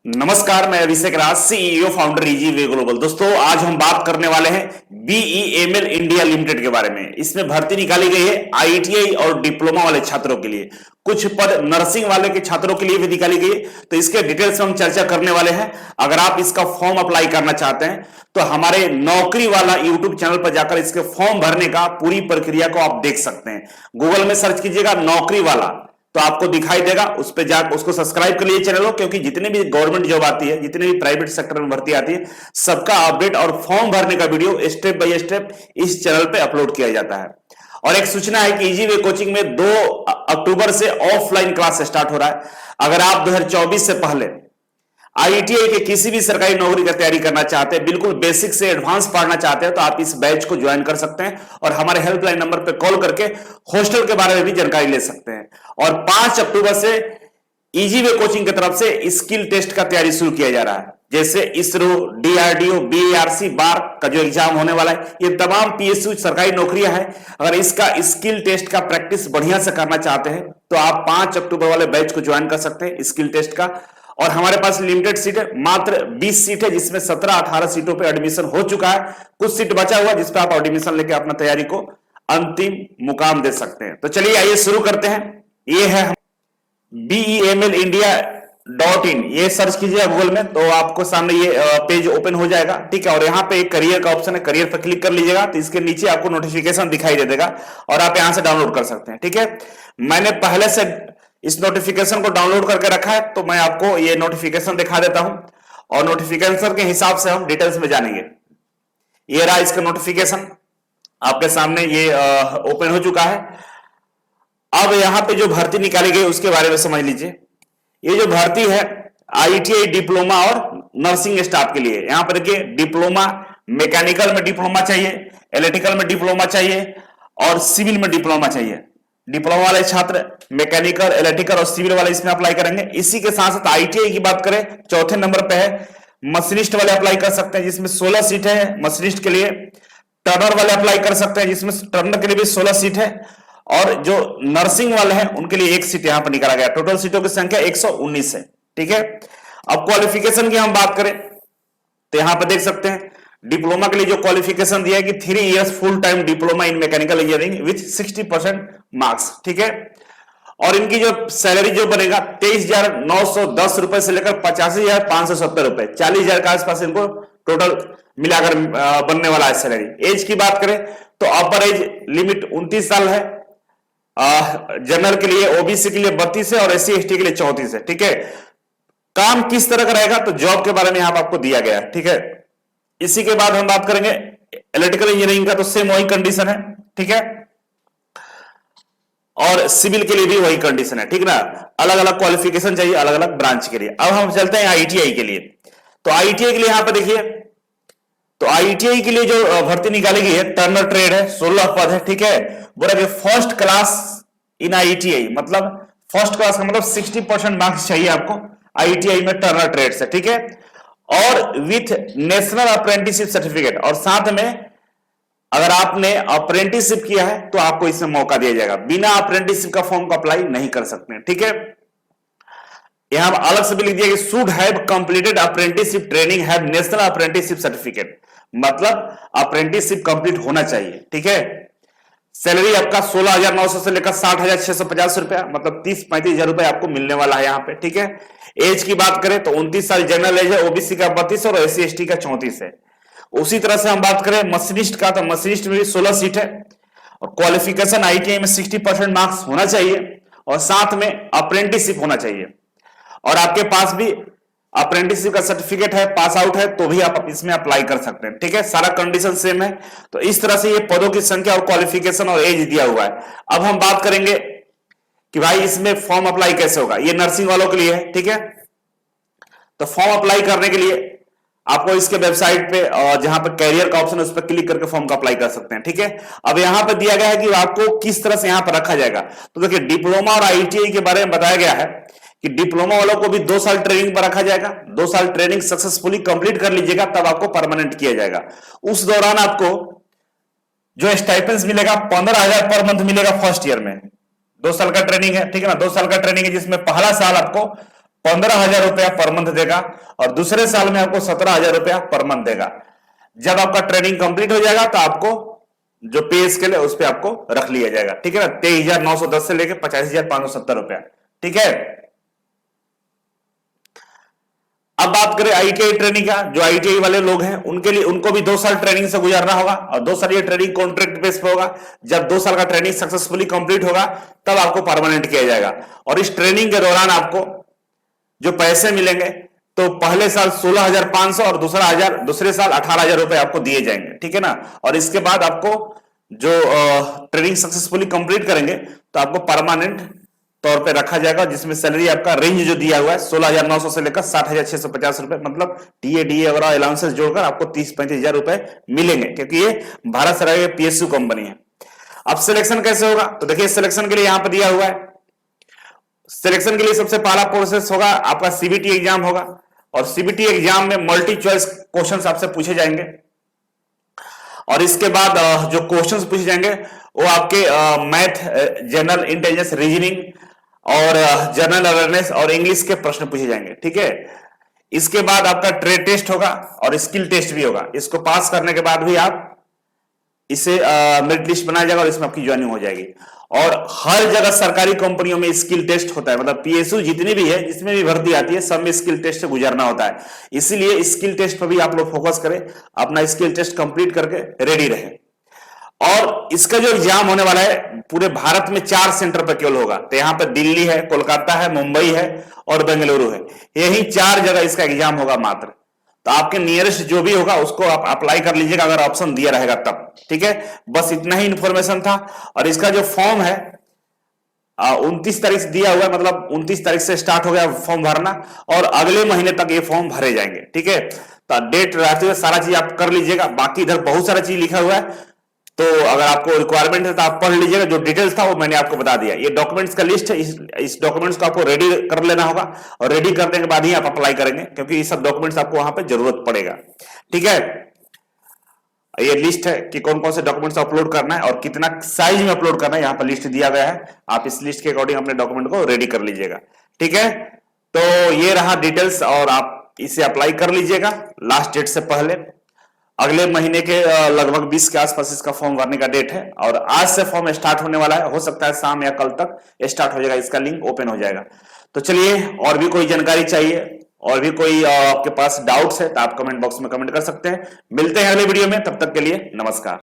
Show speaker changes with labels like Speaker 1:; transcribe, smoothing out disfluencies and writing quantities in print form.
Speaker 1: नमस्कार, मैं Abhishek Raj, CEO founder easy way global. दोस्तों, आज हम बात करने वाले हैं बीईएमएल इंडिया लिमिटेड के बारे में। इसमें भर्ती निकाली गई है आईटीआई और डिप्लोमा वाले छात्रों के लिए। कुछ पद नर्सिंग वाले के छात्रों के लिए भी निकाली गई है, तो इसके डिटेल्स में हम चर्चा करने वाले हैं। अगर आप इसका फॉर्म अप्लाई करना चाहते हैं तो हमारे नौकरी वाला यूट्यूब चैनल पर जाकर इसके फॉर्म भरने का पूरी प्रक्रिया को आप देख सकते हैं। गूगल में सर्च कीजिएगा नौकरी वाला तो आपको दिखाई देगा, उस पर जाकर उसको सब्सक्राइब कर लीजिए चैनल को, क्योंकि जितने भी गवर्नमेंट जॉब आती है, जितने भी प्राइवेट सेक्टर में भर्ती आती है, सबका अपडेट और फॉर्म भरने का वीडियो स्टेप बाय स्टेप इस चैनल पे अपलोड किया जाता है। और एक सूचना है कि इजी वे कोचिंग में 2 अक्टूबर से ऑफलाइन क्लास स्टार्ट हो रहा है। अगर आप 2024 से पहले आईटीआई के किसी भी सरकारी नौकरी की तैयारी करना चाहते हैं, बिल्कुल बेसिक से एडवांस पढ़ना चाहते हैं, तो आप इस बैच को ज्वाइन कर सकते हैं और हमारे हेल्पलाइन नंबर पर कॉल करके हॉस्टल के बारे में भी जानकारी ले सकते हैं। और 5 अक्टूबर से इजी वे कोचिंग की तरफ से स्किल टेस्ट का तैयारी शुरू किया जा रहा है। जैसे इसरो, डीआरडीओ, बीआरसी, बार का जो एग्जाम होने वाला है, ये तमाम पीएसयू सरकारी नौकरियां हैं। अगर इसका स्किल टेस्ट का प्रैक्टिस बढ़िया से करना चाहते हैं तो आप 5 अक्टूबर वाले बैच को ज्वाइन कर सकते हैं स्किल टेस्ट का। और हमारे पास लिमिटेड सीट है, मात्र 20 सीट है, जिसमें 17-18 सीटों पे एडमिशन हो चुका है। कुछ सीट बचा हुआ जिस पे आप एडमिशन लेके अपना तैयारी को अंतिम मुकाम दे सकते हैं। तो चलिए आइए शुरू करते हैं। ये है BEMLindia.in, ये सर्च कीजिएगा गूगल में तो आपको सामने ये पेज ओपन हो जाएगा। ठीक है, और यहाँ पे एक करियर का ऑप्शन है, करियर पर क्लिक कर लीजिएगा तो इसके नीचे आपको नोटिफिकेशन दिखाई दे देगा और आप यहां से डाउनलोड कर सकते हैं। ठीक है, मैंने पहले से इस नोटिफिकेशन को डाउनलोड करके रखा है तो मैं आपको ये नोटिफिकेशन दिखा देता हूं और नोटिफिकेशन के हिसाब से हम डिटेल्स में जानेंगे। ये रहा इसका नोटिफिकेशन, आपके सामने ये ओपन हो चुका है। अब यहां पे जो भर्ती निकाली गई उसके बारे में समझ लीजिए। ये जो भर्ती है आईटीआई डिप्लोमा और नर्सिंग स्टाफ के लिए। यहां पर देखिए, डिप्लोमा मैकेनिकल में डिप्लोमा चाहिए, इलेक्ट्रिकल में डिप्लोमा चाहिए और सिविल में डिप्लोमा चाहिए। डिप्लोमा वाले छात्र मैकेनिकल, इलेक्ट्रिकल और सिविल वाले इसमें अप्लाई करेंगे। इसी के साथ साथ आईटीआई की बात करें, चौथे नंबर पे है मशीनिस्ट वाले अप्लाई कर सकते हैं, जिसमें 16 सीट है मशीनिस्ट के लिए। टर्नर वाले अप्लाई कर सकते हैं, जिसमें टर्नर के लिए भी 16 सीट है। और जो नर्सिंग वाले हैं उनके लिए 1 सीट यहां पर निकाला गया। टोटल सीटों की संख्या 119 है। ठीक है, अब क्वालिफिकेशन की हम बात करें तो यहां पर देख सकते हैं डिप्लोमा के लिए जो क्वालिफिकेशन दिया है कि 3 years full time diploma in mechanical engineering with 60% marks. ठीक है, और इनकी जो सैलरी जो बनेगा 23,910 रुपए से लेकर 85,570 रुपए, 40,000 के आसपास इनको टोटल मिलाकर बनने वाला है सैलरी। एज की बात करें तो अपर एज लिमिट 29 साल है। जनरल के लिए, ओबीसी के लिए 32 है और एससी एसटी के लिए 34 है। ठीक है, काम किस तरह का रहेगा तो जॉब के बारे में यहां पर आपको दिया गया है। ठीक है, इसी के बाद हम बात करेंगे इलेक्ट्रिकल इंजीनियरिंग का, तो सेम वही कंडीशन है। ठीक है, और सिविल के लिए भी वही कंडीशन है। ठीक ना, अलग अलग क्वालिफिकेशन चाहिए अलग अलग ब्रांच के लिए। अब हम चलते हैं आईटीआई के लिए। तो आईटीआई के लिए यहां पर देखिए, तो आईटीआई के लिए जो भर्ती निकाली गई है टर्नर ट्रेड है, 16 पद है। ठीक है, बोला कि फर्स्ट क्लास इन आईटीआई, मतलब फर्स्ट क्लास का मतलब 60% मार्क्स चाहिए आपको आईटीआई में टर्नर ट्रेड से। ठीक है, और विथ नेशनल अप्रेंटिसशिप सर्टिफिकेट, और साथ में अगर आपने अप्रेंटिसशिप किया है तो आपको इसमें मौका दिया जाएगा। बिना अप्रेंटिसशिप का फॉर्म को अप्लाई नहीं कर सकते। ठीक है, यहां अलग से भी लिख दिया कि should have completed apprenticeship training, have national apprenticeship certificate, मतलब अप्रेंटिसशिप कंप्लीट होना चाहिए। ठीक है, सैलरी आपका 16,900 से लेकर 60,650 रुपया, मतलब 30-35 रुपए आपको मिलने वाला है यहां पे। ठीक है, एज की बात करें तो 29 साल जनरल एज है, ओबीसी का 32 और एससी एसटी का 34 है। उसी तरह से हम बात करें मशीनिस्ट का, तो मशीनिस्ट में भी 16 सीट है और क्वालिफिकेशन आईटीआई में 60% मार्क्स होना चाहिए और साथ में अप्रेंटिसशिप होना चाहिए। और आपके पास भी अप्रेंटिसशिप का सर्टिफिकेट है, पास आउट है, तो भी आप इसमें अप्लाई कर सकते हैं। ठीक है, सारा कंडीशन सेम है। तो इस तरह से ये पदों की संख्या और क्वालिफिकेशन और एज दिया हुआ है। अब हम बात करेंगे कि भाई इसमें फॉर्म अप्लाई कैसे होगा। ये नर्सिंग वालों के लिए है। ठीक है, तो फॉर्म अप्लाई करने के लिए आपको इसके वेबसाइट पे जहां पर कैरियर का ऑप्शन है उस पर क्लिक करके फॉर्म का अप्लाई कर सकते हैं। ठीक है, अब यहां पर दिया गया है कि आपको किस तरह से यहां पर रखा जाएगा। तो देखिए, डिप्लोमा और आईटीआई के बारे में बताया गया है कि डिप्लोमा वालों को भी 2 साल ट्रेनिंग पर रखा जाएगा। 2 साल ट्रेनिंग सक्सेसफुली कंप्लीट कर लीजिएगा तब आपको परमानेंट किया जाएगा। उस दौरान आपको जो स्टाइपेंस मिलेगा 15,000 पर मंथ मिलेगा फर्स्ट ईयर में। 2 साल का ट्रेनिंग है। ठीक है ना, 2 साल का ट्रेनिंग है जिसमें पहला साल आपको 15,000 रुपया पर मंथ देगा, और दूसरे साल में आपको 17,000 रुपया पर मंथ देगा। जब आपका ट्रेनिंग कंप्लीट हो जाएगा तो आपको जो पे स्केल है उस पर आपको रख लिया जाएगा, ठीक है ना, 23,910 से लेकर 85,570 रुपया, ठीक है। अब बात करें आईटीआई ट्रेनिंग का, जो आईटीआई वाले लोग हैं उनके लिए, उनको भी 2 साल ट्रेनिंग से गुजरना होगा, और 2 साल ये ट्रेनिंग कॉन्ट्रैक्ट बेस पे होगा। जब 2 साल का ट्रेनिंग सक्सेसफुली कंप्लीट होगा तब आपको परमानेंट किया जाएगा, और इस ट्रेनिंग के दौरान आपको जो पैसे मिलेंगे, तो पहले साल 16,500 और दूसरे साल 18,000 रुपए आपको दिए जाएंगे, ठीक है ना। और इसके बाद आपको जो ट्रेनिंग सक्सेसफुली कंप्लीट करेंगे तो आपको परमानेंट तौर पे रखा जाएगा, जिसमें सैलरी आपका रेंज जो दिया हुआ है 16,900 से लेकर 60,650 रुपए, मतलब टीए वगैरह अलाउंसेस जोड़कर आपको 30-35,000 रुपए मिलेंगे, क्योंकि ये भारत सरकार की पीएसयू कंपनी है। अब सिलेक्शन कैसे होगा, तो देखिए सिलेक्शन के लिए यहां पर दिया हुआ है। सिलेक्शन के लिए सबसे पहला प्रोसेस होगा आपका सीबीटी एग्जाम होगा, और सीबीटी एग्जाम में मल्टी चॉइस क्वेश्चंस आपसे पूछे जाएंगे, और इसके बाद जो क्वेश्चंस पूछे जाएंगे वो आपके मैथ, जनरल इंटेलिजेंस, रीजनिंग और जनरल अवेयरनेस और इंग्लिश के प्रश्न पूछे जाएंगे, ठीक है। इसके बाद आपका ट्रेड टेस्ट होगा और स्किल टेस्ट भी होगा। इसको पास करने के बाद भी आप इसे मेरिट लिस्ट बनाया जाएगा और इसमें आपकी ज्वाइनिंग हो जाएगी। और हर जगह सरकारी कंपनियों में स्किल टेस्ट होता है, मतलब पीएसयू जितनी भी है, जिसमें भी भर्ती आती है, सब में स्किल टेस्ट से गुजरना होता है। इसीलिए स्किल टेस्ट पर भी आप लोग फोकस करें, अपना स्किल टेस्ट कंप्लीट करके रेडी रहे। और इसका जो एग्जाम होने वाला है पूरे भारत में 4 सेंटर पर केवल होगा, तो यहां पर दिल्ली है, कोलकाता है, मुंबई है और बेंगलुरु है, यही 4 जगह इसका एग्जाम होगा मात्र। तो आपके नियरेस्ट जो भी होगा उसको आप अप्लाई कर लीजिएगा, अगर ऑप्शन दिया रहेगा तब, ठीक है। बस इतना ही इंफॉर्मेशन था। और इसका जो फॉर्म है 29 तारीख से दिया हुआ है, मतलब 29 तारीख से स्टार्ट हो गया फॉर्म भरना, और अगले महीने तक ये फॉर्म भरे जाएंगे, ठीक है। तो डेट रहते हुए सारा चीज आप कर लीजिएगा। बाकी इधर बहुत सारा चीज लिखा हुआ है, तो अगर आपको रिक्वायरमेंट है तो आप पढ़ लीजिएगा। जो डिटेल्स था वो मैंने आपको बता दिया। ये डॉक्यूमेंट्स का लिस्ट है, इस डॉक्यूमेंट्स को आपको रेडी कर लेना होगा, और रेडी करने के बाद ही आप अप्लाई करेंगे, क्योंकि ये सब डॉक्यूमेंट्स आपको वहां पे जरूरत पड़ेगा, ठीक है। ये लिस्ट है कि कौन कौन से डॉक्यूमेंट्स अपलोड करना है और कितना साइज में अपलोड करना है, यहाँ पर लिस्ट दिया गया है। आप इस लिस्ट के अकॉर्डिंग अपने डॉक्यूमेंट को रेडी कर लीजिएगा, ठीक है। तो ये रहा डिटेल्स, और आप इसे अप्लाई कर लीजिएगा लास्ट डेट से पहले। अगले महीने के लगभग 20 के आसपास इसका फॉर्म भरने का डेट है, और आज से फॉर्म स्टार्ट होने वाला है। हो सकता है शाम या कल तक स्टार्ट हो जाएगा, इसका लिंक ओपन हो जाएगा। तो चलिए, और भी कोई जानकारी चाहिए और भी कोई आपके पास डाउट्स है तो आप कमेंट बॉक्स में कमेंट कर सकते हैं। मिलते हैं अगले वीडियो में, तब तक के लिए नमस्कार।